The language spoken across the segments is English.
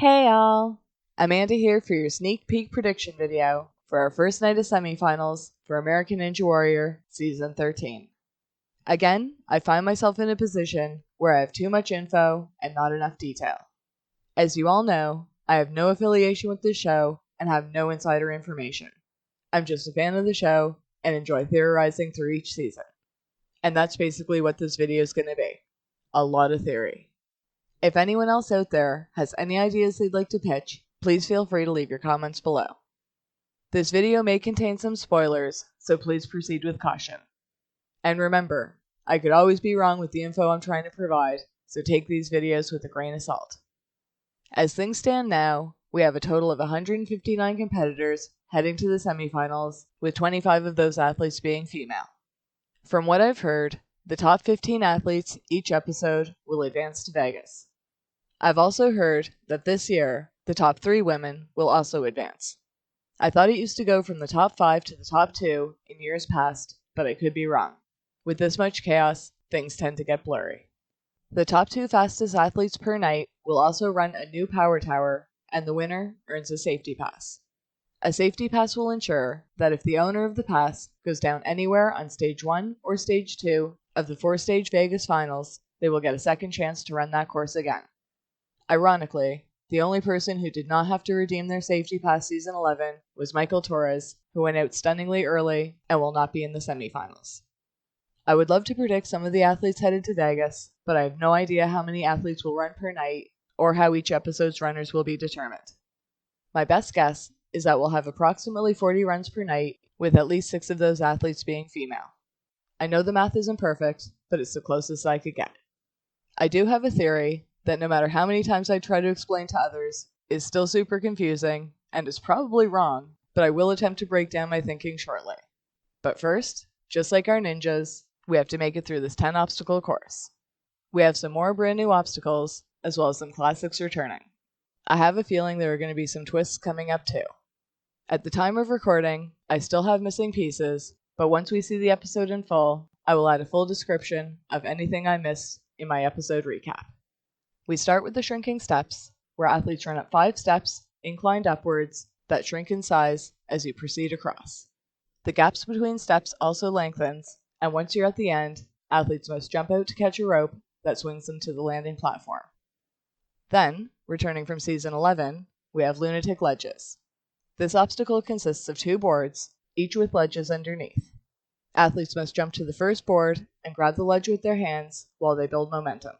Hey all! Amanda here for your sneak peek prediction video for our first night of semifinals for American Ninja Warrior Season 13. Again, I find myself in a position where I have too much info and not enough detail. As you all know, I have no affiliation with this show and have no insider information. I'm just a fan of the show and enjoy theorizing through each season. And that's basically what this video is going to be. A lot of theory. If anyone else out there has any ideas they'd like to pitch, please feel free to leave your comments below. This video may contain some spoilers, so please proceed with caution. And remember, I could always be wrong with the info I'm trying to provide, so take these videos with a grain of salt. As things stand now, we have a total of 159 competitors heading to the semifinals, with 25 of those athletes being female. From what I've heard, the top 15 athletes each episode will advance to Vegas. I've also heard that this year, the top 3 women will also advance. I thought it used to go from the top 5 to the top 2 in years past, but I could be wrong. With this much chaos, things tend to get blurry. The top 2 fastest athletes per night will also run a new power tower, and the winner earns a safety pass. A safety pass will ensure that if the owner of the pass goes down anywhere on Stage 1 or Stage 2 of the 4-stage Vegas finals, they will get a second chance to run that course again. Ironically, the only person who did not have to redeem their safety pass Season 11 was Michael Torres, who went out stunningly early and will not be in the semifinals. I would love to predict some of the athletes headed to Vegas, but I have no idea how many athletes will run per night or how each episode's runners will be determined. My best guess is that we'll have approximately 40 runs per night, with at least 6 of those athletes being female. I know the math isn't perfect, but it's the closest I could get. I do have a theory that no matter how many times I try to explain to others, is still super confusing, and is probably wrong, but I will attempt to break down my thinking shortly. But first, just like our ninjas, we have to make it through this 10-obstacle course. We have some more brand new obstacles, as well as some classics returning. I have a feeling there are going to be some twists coming up too. At the time of recording, I still have missing pieces, but once we see the episode in full, I will add a full description of anything I missed in my episode recap. We start with the shrinking steps, where athletes run up 5 steps, inclined upwards, that shrink in size as you proceed across. The gaps between steps also lengthens, and once you're at the end, athletes must jump out to catch a rope that swings them to the landing platform. Then, returning from Season 11, we have lunatic ledges. This obstacle consists of 2 boards, each with ledges underneath. Athletes must jump to the first board and grab the ledge with their hands while they build momentum.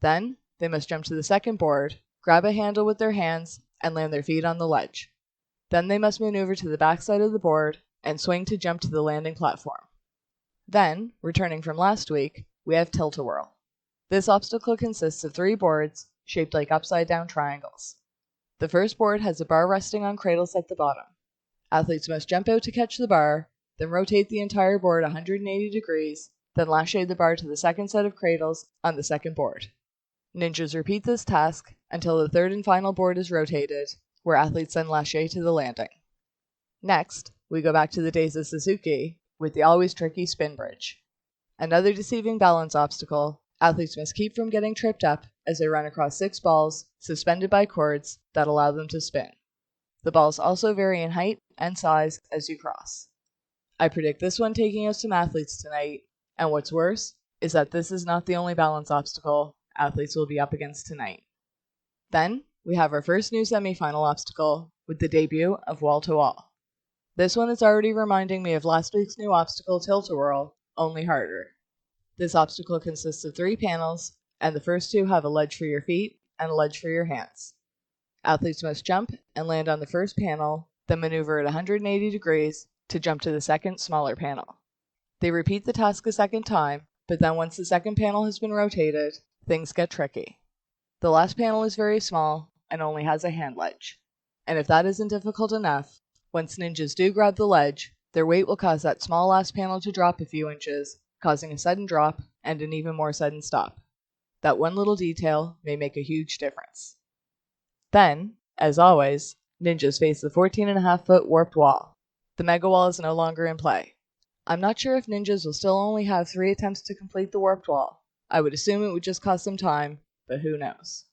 Then, they must jump to the second board, grab a handle with their hands, and land their feet on the ledge. Then they must maneuver to the backside of the board and swing to jump to the landing platform. Then, returning from last week, we have tilt-a-whirl. This obstacle consists of 3 boards shaped like upside-down triangles. The first board has a bar resting on cradles at the bottom. Athletes must jump out to catch the bar, then rotate the entire board 180 degrees, then lasso the bar to the second set of cradles on the second board. Ninjas repeat this task until the third and final board is rotated, where athletes then lasso to the landing. Next, we go back to the days of Suzuki with the always tricky spin bridge. Another deceiving balance obstacle, athletes must keep from getting tripped up as they run across 6 balls suspended by cords that allow them to spin. The balls also vary in height and size as you cross. I predict this one taking out some athletes tonight, and what's worse is that this is not the only balance obstacle athletes will be up against tonight. Then, we have our first new semifinal obstacle with the debut of wall-to-wall. This one is already reminding me of last week's new obstacle tilt-a-whirl, only harder. This obstacle consists of 3 panels, and the first 2 have a ledge for your feet and a ledge for your hands. Athletes must jump and land on the first panel, then maneuver at 180 degrees to jump to the second, smaller panel. They repeat the task a second time, but then once the second panel has been rotated, things get tricky. The last panel is very small and only has a hand ledge. And if that isn't difficult enough, once ninjas do grab the ledge, their weight will cause that small last panel to drop a few inches, causing a sudden drop and an even more sudden stop. That one little detail may make a huge difference. Then, as always, ninjas face the 14.5-foot warped wall. The mega wall is no longer in play. I'm not sure if ninjas will still only have 3 attempts to complete the warped wall. I would assume it would just cost some time, but who knows.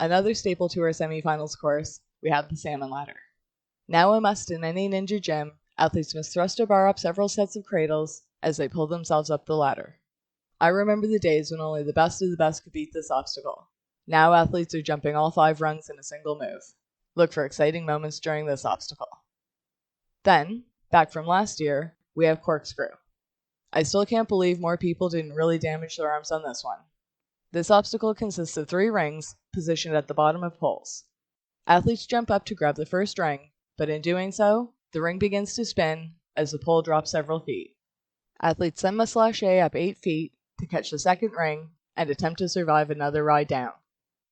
Another staple to our semifinals course, we have the salmon ladder. Now a must in any ninja gym, athletes must thrust a bar up several sets of cradles as they pull themselves up the ladder. I remember the days when only the best of the best could beat this obstacle. Now athletes are jumping all 5 rungs in a single move. Look for exciting moments during this obstacle. Then, back from last year, we have corkscrew. I still can't believe more people didn't really damage their arms on this one. This obstacle consists of 3 rings positioned at the bottom of poles. Athletes jump up to grab the first ring, but in doing so, the ring begins to spin as the pole drops several feet. Athletes then must lache up 8 feet to catch the second ring and attempt to survive another ride down.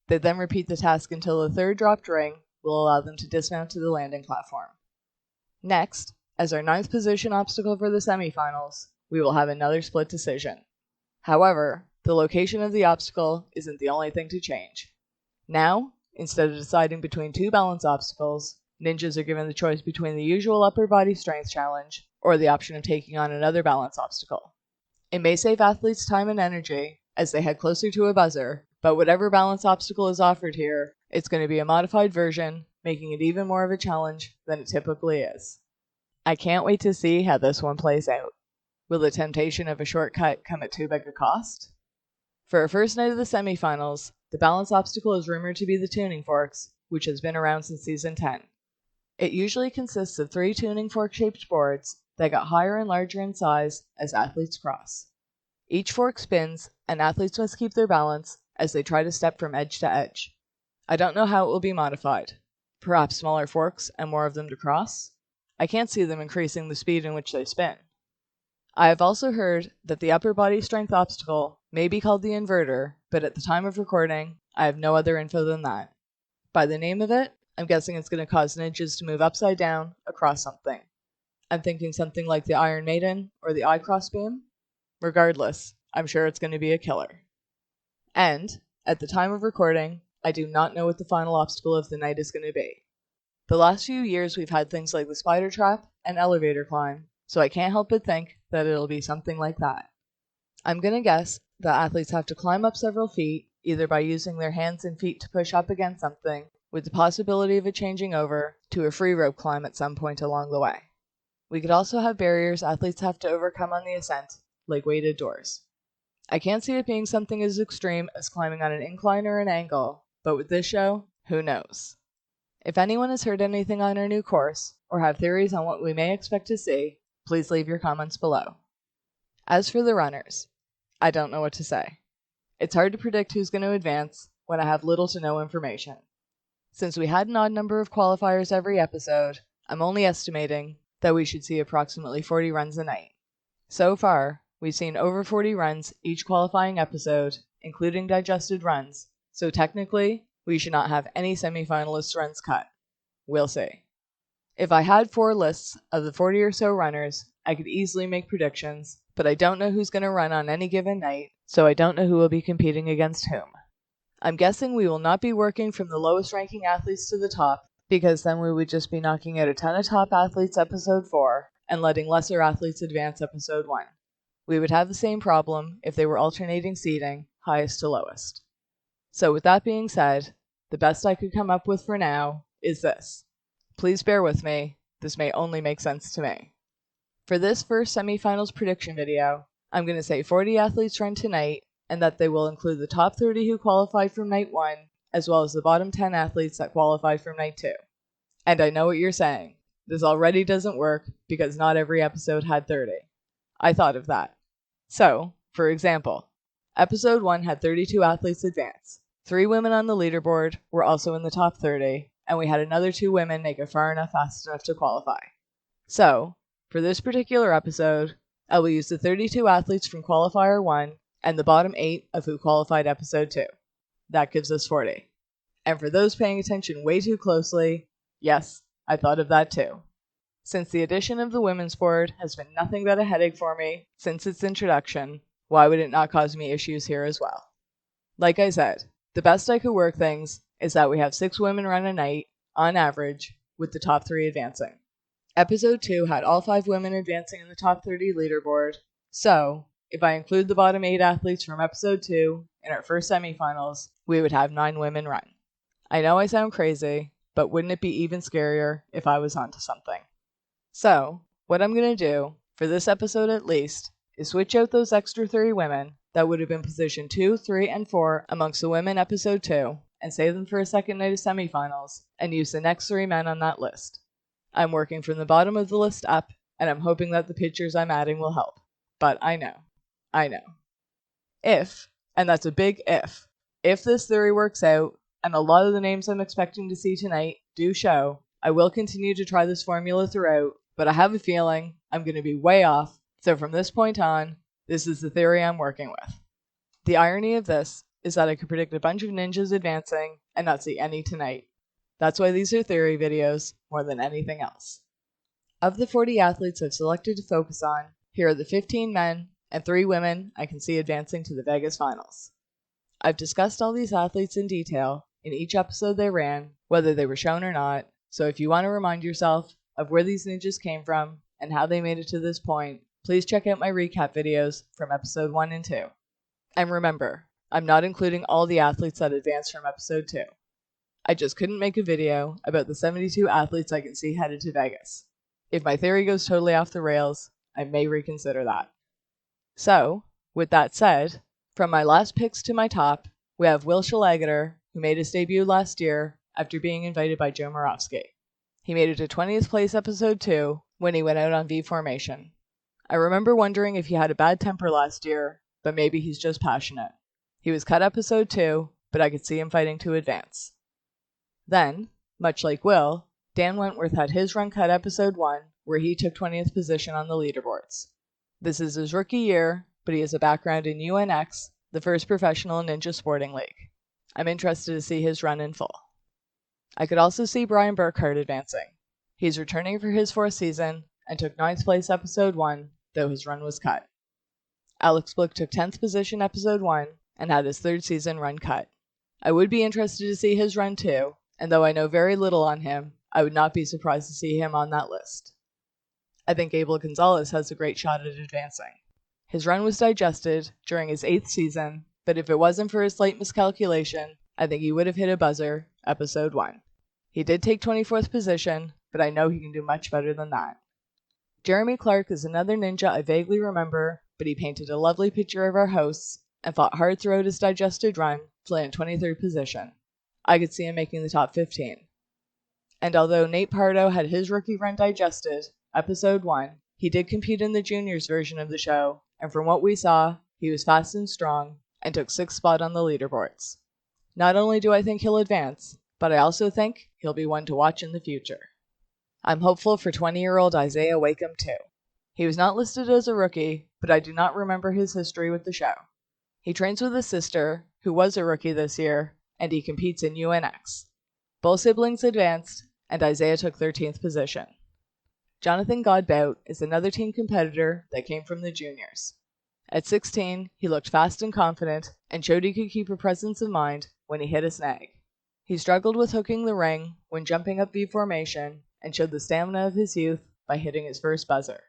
They then repeat the task until the third dropped ring will allow them to dismount to the landing platform. Next, as our 9th position obstacle for the semifinals, we will have another split decision. However, the location of the obstacle isn't the only thing to change. Now, instead of deciding between 2 balance obstacles, ninjas are given the choice between the usual upper body strength challenge or the option of taking on another balance obstacle. It may save athletes time and energy as they head closer to a buzzer, but whatever balance obstacle is offered here, it's going to be a modified version, making it even more of a challenge than it typically is. I can't wait to see how this one plays out. Will the temptation of a shortcut come at too big a cost? For our first night of the semifinals, the balance obstacle is rumored to be the tuning forks, which has been around since season 10. It usually consists of 3 tuning fork-shaped boards that get higher and larger in size as athletes cross. Each fork spins, and athletes must keep their balance as they try to step from edge to edge. I don't know how it will be modified. Perhaps smaller forks and more of them to cross? I can't see them increasing the speed in which they spin. I have also heard that the upper body strength obstacle may be called the inverter, but at the time of recording, I have no other info than that. By the name of it, I'm guessing it's going to cause ninjas to move upside down across something. I'm thinking something like the Iron Maiden or the I-Cross Beam. Regardless, I'm sure it's going to be a killer. And, at the time of recording, I do not know what the final obstacle of the night is going to be. The last few years we've had things like the spider trap and elevator climb, so I can't help but think that it'll be something like that. I'm going to guess that athletes have to climb up several feet, either by using their hands and feet to push up against something, with the possibility of it changing over to a free rope climb at some point along the way. We could also have barriers athletes have to overcome on the ascent, like weighted doors. I can't see it being something as extreme as climbing on an incline or an angle, but with this show, who knows? If anyone has heard anything on our new course, or have theories on what we may expect to see, please leave your comments below. As for the runners, I don't know what to say. It's hard to predict who's going to advance when I have little to no information. Since we had an odd number of qualifiers every episode, I'm only estimating that we should see approximately 40 runs a night. So far, we've seen over 40 runs each qualifying episode, including digested runs, so technically, we should not have any semifinalists' runs cut. We'll see. If I had 4 lists of the 40 or so runners, I could easily make predictions, but I don't know who's going to run on any given night, so I don't know who will be competing against whom. I'm guessing we will not be working from the lowest ranking athletes to the top, because then we would just be knocking out a ton of top athletes episode 4 and letting lesser athletes advance episode 1. We would have the same problem if they were alternating seeding, highest to lowest. So with that being said, the best I could come up with for now is this. Please bear with me, this may only make sense to me. For this first semifinals prediction video, I'm going to say 40 athletes run tonight, and that they will include the top 30 who qualified from night 1, as well as the bottom 10 athletes that qualified from night 2. And I know what you're saying. This already doesn't work because not every episode had 30. I thought of that. So, for example, episode 1 had 32 athletes advance. 3 women on the leaderboard were also in the top 30, and we had another 2 women make it far enough fast enough to qualify. So, for this particular episode, I will use the 32 athletes from qualifier 1 and the bottom 8 of who qualified episode 2. That gives us 40. And for those paying attention way too closely, yes, I thought of that too. Since the addition of the women's board has been nothing but a headache for me since its introduction, why would it not cause me issues here as well? Like I said, the best I could work things is that we have 6 women run a night, on average, with the top 3 advancing. Episode 2 had all 5 women advancing in the top 30 leaderboard, so if I include the bottom 8 athletes from episode 2 in our first semifinals, we would have 9 women run. I know I sound crazy, but wouldn't it be even scarier if I was onto something? So, what I'm going to do, for this episode at least, is switch out those extra 3 women that would have been position 2, 3, and 4 amongst the women episode 2, and save them for a second night of semifinals, and use the next 3 men on that list. I'm working from the bottom of the list up, and I'm hoping that the pictures I'm adding will help. But I know. If, and that's a big if this theory works out, and a lot of the names I'm expecting to see tonight do show, I will continue to try this formula throughout, but I have a feeling I'm going to be way off, so from this point on, this is the theory I'm working with. The irony of this is that I could predict a bunch of ninjas advancing and not see any tonight. That's why these are theory videos more than anything else. Of the 40 athletes I've selected to focus on, here are the 15 men and 3 women I can see advancing to the Vegas finals. I've discussed all these athletes in detail in each episode they ran, whether they were shown or not, so if you want to remind yourself of where these ninjas came from and how they made it to this point, please check out my recap videos from episode 1 and 2. And remember, I'm not including all the athletes that advanced from episode 2. I just couldn't make a video about the 72 athletes I can see headed to Vegas. If my theory goes totally off the rails, I may reconsider that. So, with that said, from my last picks to my top, we have Will Schlageter, who made his debut last year after being invited by Joe Moravsky. He made it to 20th place episode 2 when he went out on V formation. I remember wondering if he had a bad temper last year, but maybe he's just passionate. He was cut episode 2, but I could see him fighting to advance. Then, much like Will, Dan Wentworth had his run cut episode 1, where he took 20th position on the leaderboards. This is his rookie year, but he has a background in UNX, the first professional ninja sporting league. I'm interested to see his run in full. I could also see Brian Burkhart advancing. He's returning for his 4th season and took 9th place episode 1, though his run was cut. Alex Blick took 10th position episode 1 and had his 3rd season run cut. I would be interested to see his run too, and though I know very little on him, I would not be surprised to see him on that list. I think Abel Gonzalez has a great shot at advancing. His run was digested during his 8th season, but if it wasn't for his slight miscalculation, I think he would have hit a buzzer episode 1. He did take 24th position, but I know he can do much better than that. Jeremy Clark is another ninja I vaguely remember, but he painted a lovely picture of our hosts and fought hard throughout his digested run to land 23rd position. I could see him making the top 15. And although Nate Pardo had his rookie run digested, episode 1, he did compete in the juniors version of the show, and from what we saw, he was fast and strong, and took 6th spot on the leaderboards. Not only do I think he'll advance, but I also think he'll be one to watch in the future. I'm hopeful for 20-year-old Isaiah Wakeham too. He was not listed as a rookie, but I do not remember his history with the show. He trains with his sister, who was a rookie this year, and he competes in UNX. Both siblings advanced, and Isaiah took 13th position. Jonathan Godbout is another team competitor that came from the juniors. At 16, he looked fast and confident, and showed he could keep a presence of mind when he hit a snag. He struggled with hooking the ring when jumping up V formation, and showed the stamina of his youth by hitting his first buzzer.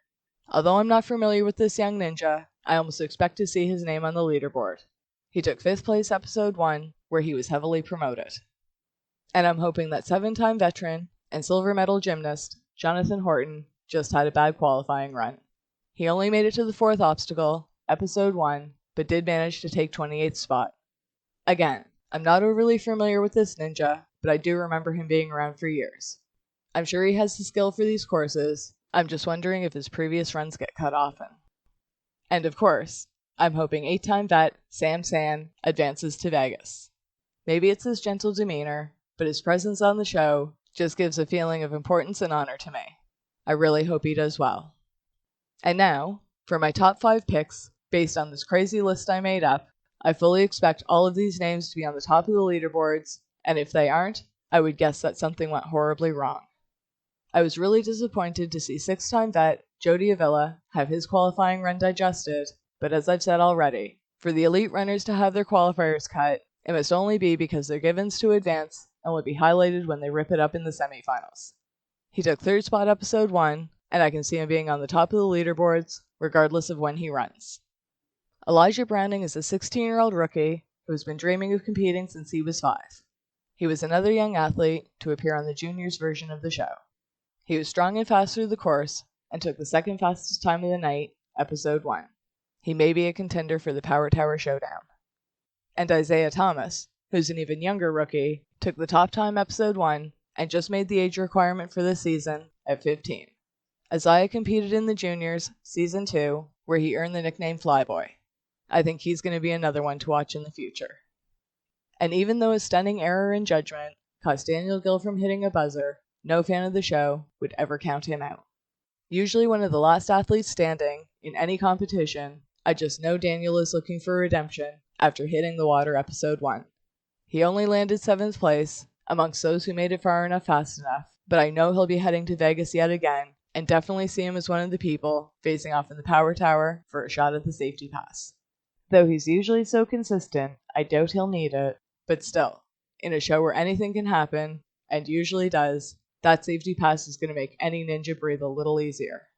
Although I'm not familiar with this young ninja, I almost expect to see his name on the leaderboard. He took 5th place episode 1, where he was heavily promoted. And I'm hoping that 7-time veteran and silver medal gymnast Jonathan Horton just had a bad qualifying run. He only made it to the 4th obstacle, episode 1, but did manage to take 28th spot. Again, I'm not overly familiar with this ninja, but I do remember him being around for years. I'm sure he has the skill for these courses, I'm just wondering if his previous runs get cut often. And of course, I'm hoping 8-time vet Sam San advances to Vegas. Maybe it's his gentle demeanor, but his presence on the show just gives a feeling of importance and honor to me. I really hope he does well. And now, for my top 5 picks, based on this crazy list I made up, I fully expect all of these names to be on the top of the leaderboards, and if they aren't, I would guess that something went horribly wrong. I was really disappointed to see 6-time vet Jody Avila have his qualifying run digested, but as I've said already, for the elite runners to have their qualifiers cut, it must only be because they're givens to advance and will be highlighted when they rip it up in the semifinals. He took 3rd spot episode 1, and I can see him being on the top of the leaderboards, regardless of when he runs. Elijah Browning is a 16-year-old rookie who has been dreaming of competing since he was 5. He was another young athlete to appear on the juniors version of the show. He was strong and fast through the course and took the second fastest time of the night, episode 1. He may be a contender for the Power Tower Showdown. And Isaiah Thomas, who's an even younger rookie, took the top time episode 1 and just made the age requirement for this season at 15. Isaiah competed in the juniors season 2, where he earned the nickname Flyboy. I think he's going to be another one to watch in the future. And even though a stunning error in judgment cost Daniel Gill from hitting a buzzer, no fan of the show would ever count him out. Usually one of the last athletes standing in any competition, I just know Daniel is looking for redemption after hitting the water episode 1. He only landed 7th place amongst those who made it far enough fast enough, but I know he'll be heading to Vegas yet again, and definitely see him as one of the people facing off in the Power Tower for a shot at the safety pass. Though he's usually so consistent, I doubt he'll need it, but still, in a show where anything can happen, and usually does, that safety pass is going to make any ninja breathe a little easier.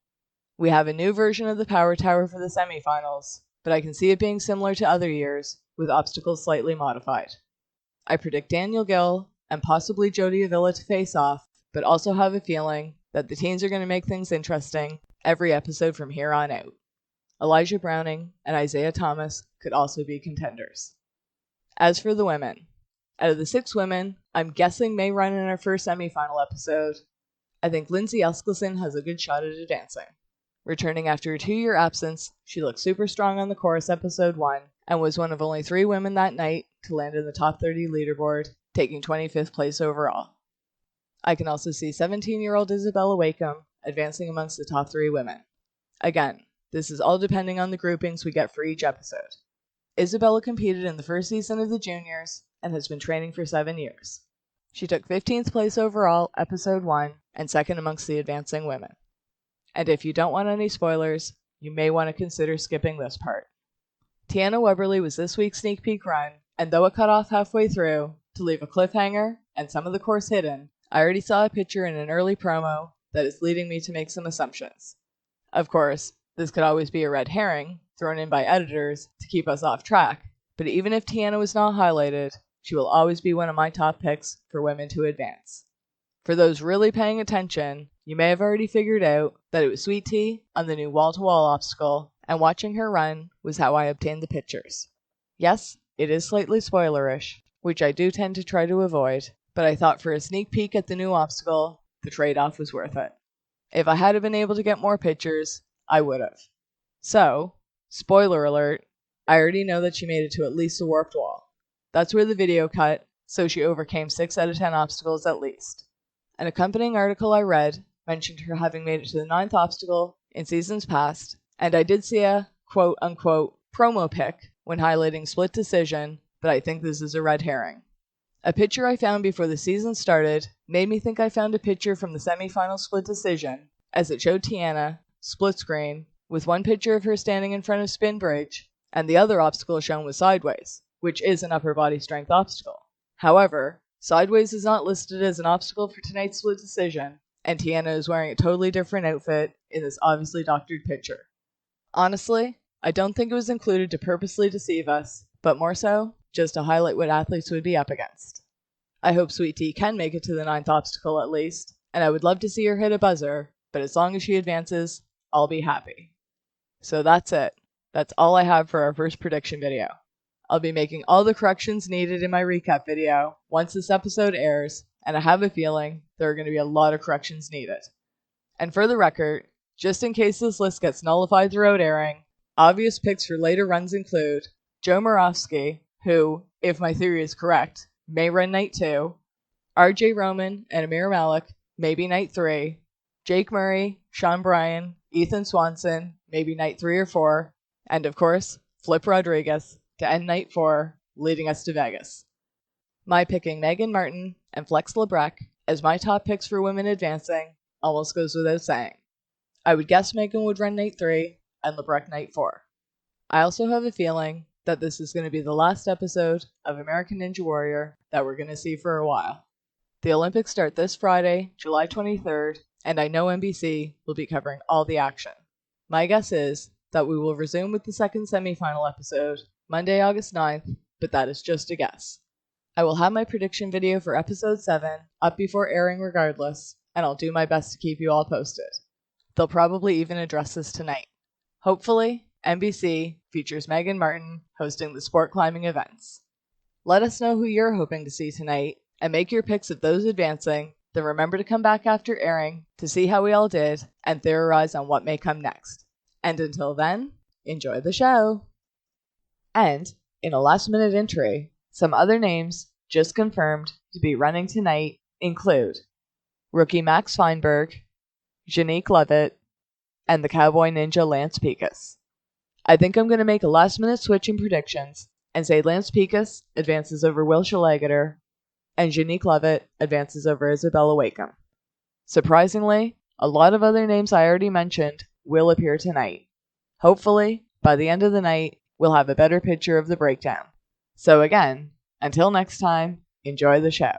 We have a new version of the Power Tower for the semifinals, but I can see it being similar to other years, with obstacles slightly modified. I predict Daniel Gill and possibly Jody Avila to face off, but also have a feeling that the teens are going to make things interesting every episode from here on out. Elijah Browning and Isaiah Thomas could also be contenders. As for the women, out of the 6 women I'm guessing may run in our first semifinal episode, I think Lindsay Eskilsson has a good shot at advancing. Returning after a 2-year absence, she looked super strong on the chorus episode 1 and was one of only 3 women that night to land in the top 30 leaderboard, taking 25th place overall. I can also see 17-year-old Isabella Wakeham advancing amongst the top 3 women. Again, this is all depending on the groupings we get for each episode. Isabella competed in the first season of the juniors and has been training for 7 years. She took 15th place overall, episode 1, and second amongst the advancing women. And if you don't want any spoilers, you may want to consider skipping this part. Tiana Weberly was this week's sneak peek run, and though it cut off halfway through to leave a cliffhanger and some of the course hidden, I already saw a picture in an early promo that is leading me to make some assumptions. Of course, this could always be a red herring thrown in by editors to keep us off track, but even if Tiana was not highlighted, she will always be one of my top picks for women to advance. For those really paying attention, you may have already figured out that it was Sweet Tea on the new wall-to-wall obstacle, and watching her run was how I obtained the pictures. Yes, it is slightly spoilerish, which I do tend to try to avoid, but I thought for a sneak peek at the new obstacle, the trade-off was worth it. If I had been able to get more pictures, I would have. So, spoiler alert, I already know that she made it to at least the warped wall. That's where the video cut, so she overcame 6 out of 10 obstacles at least. An accompanying article I read mentioned her having made it to the 9th obstacle in seasons past, and I did see a quote-unquote promo pic when highlighting split decision, but I think this is a red herring. A picture I found before the season started made me think I found a picture from the semifinal split decision, as it showed Tiana, split screen, with one picture of her standing in front of Spin Bridge, and the other obstacle shown was Sideways, which is an upper body strength obstacle. However, Sideways is not listed as an obstacle for tonight's split decision, and Tiana is wearing a totally different outfit in this obviously doctored picture. Honestly, I don't think it was included to purposely deceive us, but more so, just to highlight what athletes would be up against. I hope Sweet Tea can make it to the 9th obstacle at least, and I would love to see her hit a buzzer, but as long as she advances, I'll be happy. So that's it. That's all I have for our first prediction video. I'll be making all the corrections needed in my recap video once this episode airs, and I have a feeling there are going to be a lot of corrections needed. And for the record, just in case this list gets nullified throughout airing, obvious picks for later runs include Joe Moravsky, who, if my theory is correct, may run night 2, RJ Roman and Amir Malik, maybe night 3, Jake Murray, Sean Bryan, Ethan Swanson, maybe night 3 or 4, and of course, Flip Rodriguez to end night 4, leading us to Vegas. My picking Megan Martin and Flex Lebrecq as my top picks for women advancing almost goes without saying. I would guess Megan would run night 3 and Lebrecq night 4. I also have a feeling that this is going to be the last episode of American Ninja Warrior that we're going to see for a while. The Olympics start this Friday, July 23rd, and I know NBC will be covering all the action. My guess is that we will resume with the second semifinal episode Monday, August 9th, but that is just a guess. I will have my prediction video for episode 7 up before airing regardless, and I'll do my best to keep you all posted. They'll probably even address this tonight. Hopefully, NBC features Megan Martin hosting the sport climbing events. Let us know who you're hoping to see tonight, and make your picks of those advancing, then remember to come back after airing to see how we all did and theorize on what may come next. And until then, enjoy the show! And, in a last-minute entry, some other names just confirmed to be running tonight include rookie Max Feinberg, Janique Levitt, and the Cowboy Ninja Lance Pekas. I think I'm going to make a last-minute switch in predictions and say Lance Pekas advances over Will Schlegeter and Janique Levitt advances over Isabella Wakeham. Surprisingly, a lot of other names I already mentioned will appear tonight. Hopefully, by the end of the night, we'll have a better picture of the breakdown. So again, until next time, enjoy the show.